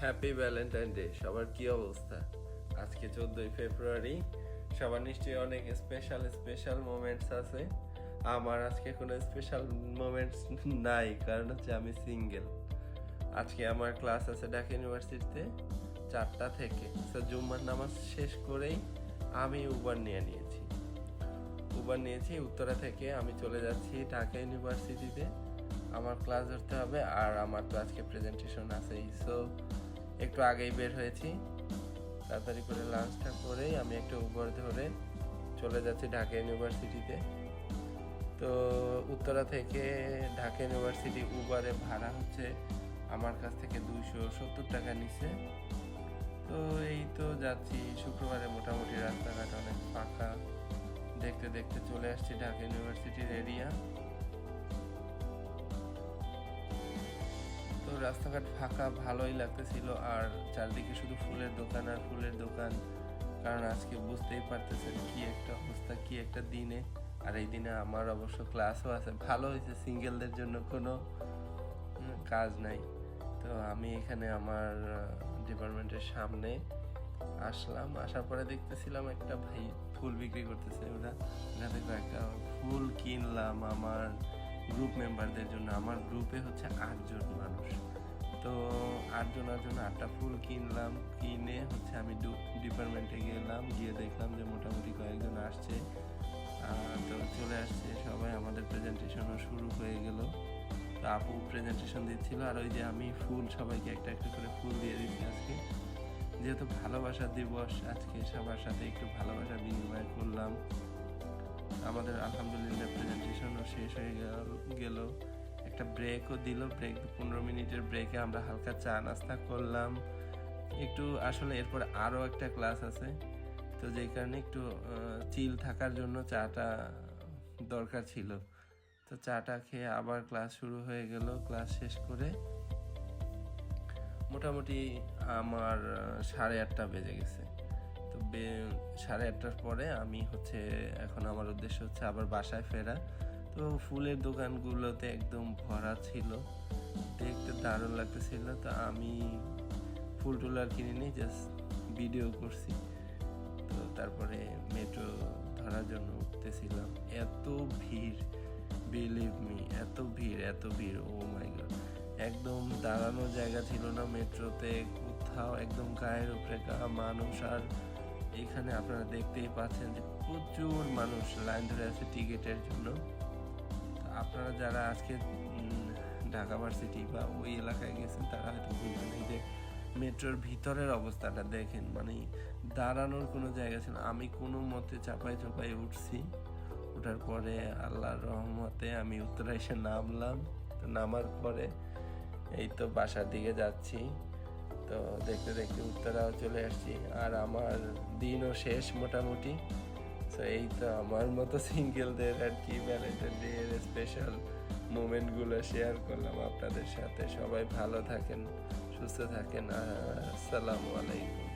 Happy Valentine day. সবার কি অবস্থা? আজকে 14ই ফেব্রুয়ারি। সবার নিশ্চয়ই অনেক স্পেশাল মোমেন্টস আছে। আমার আজকে কোনো স্পেশাল মোমেন্টস নাই, কারণ হচ্ছে আমি সিঙ্গেল। আজকে আমার ক্লাস আছে ঢাকা ইউনিভার্সিটিতে 4টা থেকে। জুম্মার নামাজ শেষ করেই আমি উবার নিয়েছি উত্তরা থেকে। আমি চলে যাচ্ছি ঢাকা ইউনিভার্সিটিতে। আমার ক্লাস ধরতে হবে, আর আমার তো আজকে প্রেজেন্টেশন আছেই। সো একটু আগেই বের হয়েছি, তাড়াতাড়ি করে লাঞ্চটা করেই আমি একটা উবার ধরে চলে যাচ্ছি ঢাকা ইউনিভার্সিটিতে। তো উত্তরা থেকে ঢাকা ইউনিভার্সিটি উবারে ভাড়া হচ্ছে আমার কাছ থেকে 270 টাকা নিচ্ছে। তো এই তো যাচ্ছি, শুক্রবারে মোটামুটি রাস্তাঘাট অনেক ফাঁকা। দেখতে দেখতে চলে আসছি ঢাকা ইউনিভার্সিটির এরিয়া। তো রাস্তাঘাট ফাঁকা, ভালোই লাগতেছিল, আর চারদিকে শুধু ফুলের দোকান আর ফুলের দোকান। কারণ আজকে বুঝতেই পারতেছেন কি একটা অবস্থা, কি একটা দিনে। আর এই দিনে আমার অবশ্য ক্লাসও আছে। ভালো হয়েছে, সিঙ্গেলদের জন্য কোনো কাজ নাই। তো আমি এখানে আমার ডিপার্টমেন্টের সামনে আসলাম। আসার পরে দেখতেছিলাম একটা ভাই ফুল বিক্রি করতেছে। ওখান থেকে একটা ফুল কিনলাম আমার গ্রুপ মেম্বারদের জন্য। আমার গ্রুপে হচ্ছে 8 জন মানুষ। তো 8 জনের জন্য 8টা ফুল কিনলাম। কিনে হচ্ছে আমি ডিপার্টমেন্টে গেলাম, গিয়ে দেখলাম যে মোটামুটি কয়েকজন আসছে। তো চলে আসছে সবাই, আমাদের প্রেজেন্টেশনও শুরু হয়ে গেল। তো আপু প্রেজেন্টেশন দিচ্ছিল, আর ওই যে আমি ফুল সবাইকে একটা একটা করে ফুল দিয়ে দিচ্ছি। আজকে যেহেতু ভালোবাসা দিবস, আজকে সবার সাথে একটু ভালোবাসা বিনিময় করলাম। আমাদের আলহামদুলিল্লাহ প্রেজেন্টেশনও শেষ হয়ে গেল। একটা ব্রেকও দিল। 15 মিনিটের ব্রেকে আমরা হালকা চা নাস্তা করলাম একটু। আসলে এরপর আরও একটা ক্লাস আছে, তো যেই কারণে একটু চিল থাকার জন্য চাটা দরকার ছিল। তো চাটা খেয়ে আবার ক্লাস শুরু হয়ে গেল। ক্লাস শেষ করে মোটামুটি আমার 8:30 বেজে গেছে। তো 8:30টার পরে আমি হচ্ছে এখন আমার উদ্দেশ্য হচ্ছে আবার বাসায় ফেরা। তো ফুলের দোকানগুলোতে একদম ভরা ছিল, দেখতে দারুণ লাগতেছিল। তো আমি ফুল টুল আর কিনিনি, জাস্ট ভিডিও করছি। তো তারপরে মেট্রো ধরার জন্য উঠতেছিলাম। এত ভিড়, বিলিভ মি, এত ভিড়, ও মাই গড! একদম দাঁড়ানোর জায়গা ছিল না মেট্রোতে কোথাও, একদম গায়ের উপরে মানুষ। আর এখানে আপনারা দেখতেই পাচ্ছেন যে প্রচুর মানুষ লাইন ধরে আছে টিকিটের জন্য। আপনারা যারা আজকে ঢাকা ভার্সিটি বা ওই এলাকায় গেছেন তারা হয়তো বুঝবেন। এই যে মেট্রোর ভিতরের অবস্থাটা দেখেন, মানে দাঁড়ানোর কোনো জায়গা ছিল। আমি কোনো মতে চাপাই উঠছি। ওঠার পরে আল্লাহর রহমতে আমি উত্তরা এসে নামলাম। তো নামার পরে এই তো বাসার দিকে যাচ্ছি। তো দেখতে দেখতে উত্তরাও চলে আসছি, আর আমার দিনও শেষ মোটামুটি। তো এই তো আমার মতো সিঙ্গেলদের আর কি ভ্যালেন্টাইন ডে এর স্পেশাল মোমেন্টগুলো শেয়ার করলাম আপনাদের সাথে। সবাই ভালো থাকেন, সুস্থ থাকেন, আর আসসালামু আলাইকুম।